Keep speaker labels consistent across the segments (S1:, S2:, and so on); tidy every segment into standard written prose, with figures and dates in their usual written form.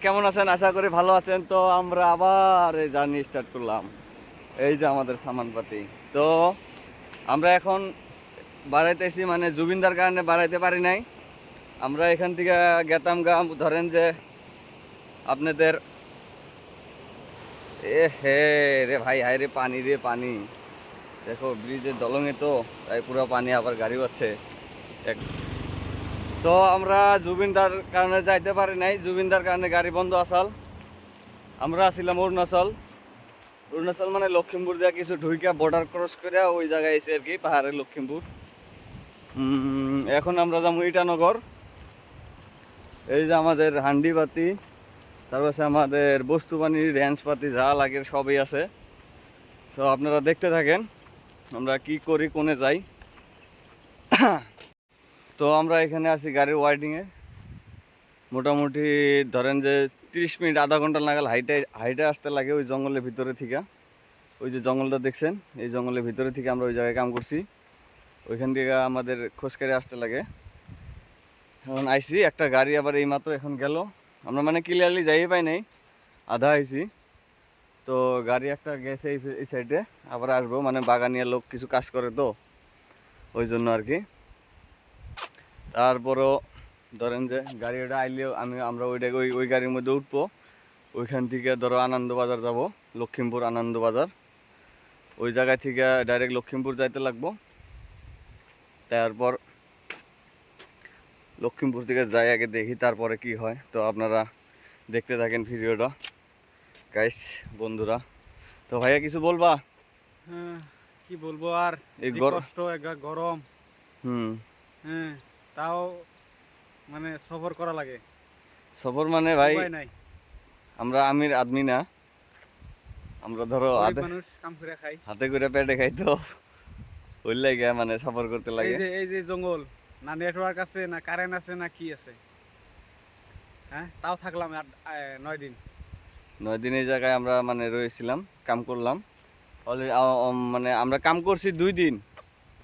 S1: কেমন আছেন? আশা করি ভালো আছেন। তো আমরা আবার এই জার্নি স্টার্ট করলাম। এই যে আমাদের সামানপাতি। তো আমরা এখন বাড়াইতেছি, মানে জুবিনদার কারণে বাড়াইতে পারি নাই। আমরা এখান থেকে গেতাম গা, ধরেন যে আপনাদের এ হে রে ভাই, হায় রে পানি, রে পানি দেখো ব্রিজের দলঙে, তো তাই পুরো পানি, আবার গাড়ি হচ্ছে এক। তো আমরা জুবিনদার কারণে যাইতে পারি নাই, জুবিনদার কারণে গাড়ি বন্ধ আসাল। আমরা আসছিলাম অরুণাচল মানে লক্ষ্মীপুর দিয়ে কিছু ঢুইকা বর্ডার ক্রস করে ওই জায়গায় এসে আর কি, পাহাড়ের লক্ষ্মীপুর। এখন আমরা যাবো ইটানগর। এই যে আমাদের হান্ডিবাতি, তারপর আমাদের বস্তু বাণীর রেঞ্জপাতি যা লাগে সবই আছে। তো আপনারা দেখতে থাকেন আমরা কি করি, কোনে যাই। তো আমরা এখানে আছি গাড়ির ওয়াইডিংয়ে। মোটামুটি ধরেন যে 30 মিনিট আধা ঘন্টা লাগাল হাইটে হাইটে আসতে লাগে ওই জঙ্গলের ভিতরে থেকে। ওই যে জঙ্গলটা দেখছেন, এই জঙ্গলের ভিতরে থেকে আমরা ওই জায়গায় কাম করছি। ওইখান থেকে আমাদের খোঁজকারে আসতে লাগে। এখন আইসি একটা গাড়ি আবার এই মাত্র এখন গেল। আমরা মানে ক্লিয়ারলি যাই পাই নাই, আধা আইসি। তো গাড়ি একটা গেছে এই সাইডে, আবার আসবো, মানে বাগানিয়া লোক কিছু কাজ করে তো ওই জন্য আর কি। তারপরও ধরেন যে গাড়িটা আইলেও আমরা ওইটাকে ওই গাড়ির মধ্যে উঠবো। ওইখান থেকে ধরো আনন্দবাজার যাব, লক্ষ্মীপুর আনন্দবাজার। ওই জায়গা থেকে ডাইরেক্ট লক্ষ্মীপুর যাইতে লাগবো। তারপর লক্ষ্মীপুর থেকে যাই আগে দেখি তারপরে কি হয়। তো আপনারা দেখতে থাকেন ভিডিওটা গাইস, বন্ধুরা। তো ভাইয়া কিছু বলবা?
S2: হ্যাঁ, কি বলবো আর,
S1: এই
S2: যে কষ্ট, একটা গরম। হ্যাঁ, তাও মানে সফর করা লাগে।
S1: সফর মানে ভাই,
S2: উপায় নাই,
S1: আমরা আমির আদমি না, আমরা ধরো
S2: গরিব মানুষ, কাম করে খাই।
S1: হাতে করে পেটে খাই, তো ওই লাগে মানে সফর করতে লাগে।
S2: এই যে জঙ্গল, না নেটওয়ার্ক আছে, না কারেন্ট আছে, না কি আছে। হ্যাঁ, তাও থাকলাম 9 দিন।
S1: 9 দিন এই জায়গায় আমরা মানে রয়েছিলাম, কাম করলাম। অলরেডি মানে আমরা কাম করছি 2 দিন,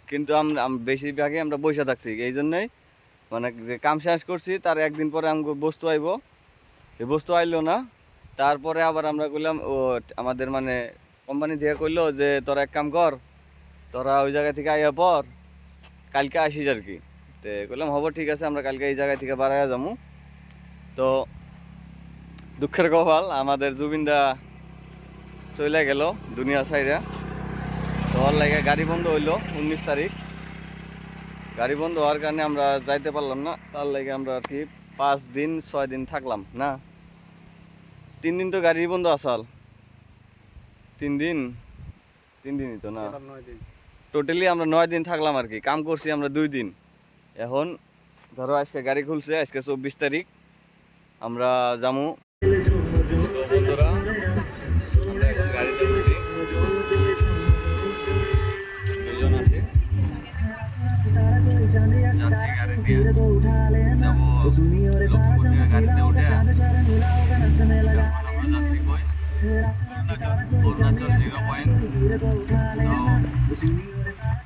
S1: কিন্তু আমরা বেশিরভাগই আমরা বসে থাকছি। এই জন্যই মানে যে কাম শেষ করছি তার একদিন পরে আমাকে বস্তু আইব, এই বস্তু আইলো না। তারপরে আবার আমরা কইলাম, ও আমাদের মানে কোম্পানি থেকে কইলো যে তোরা এক কাম কর, তোরা ওই জায়গা থেকে আইয়া পর কালকে আসিস আর কি। তো কইলাম হব, ঠিক আছে, আমরা কালকে এই জায়গা থেকে বাড়াইয়া যাবো। তো দুঃখের কপাল, আমাদের জুবিনদা চলে গেল দুনিয়া ছাইরা। তো ওর লাগে গাড়ি বন্ধ হইলো 19 তারিখ। গাড়ি বন্ধ হওয়ার কারণে আমরা যাইতে পারলাম না। তার লাগে আমরা আর কি 5 দিন 6 দিন থাকলাম না, 3 দিন তো গাড়ি বন্ধ আসাল। 3 দিনই তো না,
S2: 9 দিন।
S1: টোটালি আমরা 9 দিন থাকলাম আর কি। কাম করছি আমরা 2 দিন। এখন ধরো আজকে গাড়ি খুলছে, আজকে 24 তারিখ, আমরা যামু। বন্ধুরা আমরা এখন গাড়িতে বসি, 2জন আছে, যাচ্ছি গাড়ি দিয়ে, যাবো লক্ষ্মীপুর থেকে গাড়িতে উঠে। এখন আমরা যাচ্ছি কই, অরুণাচল 0 পয়েন্ট। তো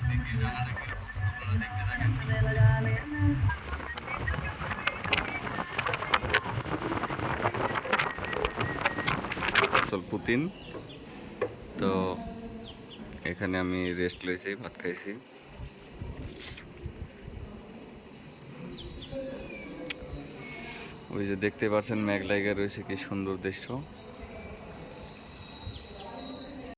S1: দেখি জায়গাটা কিরকম, আপনারা দেখতে থাকেন। চল পুতিন। তো এখানে আমি রেস্ট লইছি, ভাত খাইছি। ওই যে দেখতে পাচ্ছেন মেঘ লাইগা রয়েছে, কি সুন্দর দৃশ্য।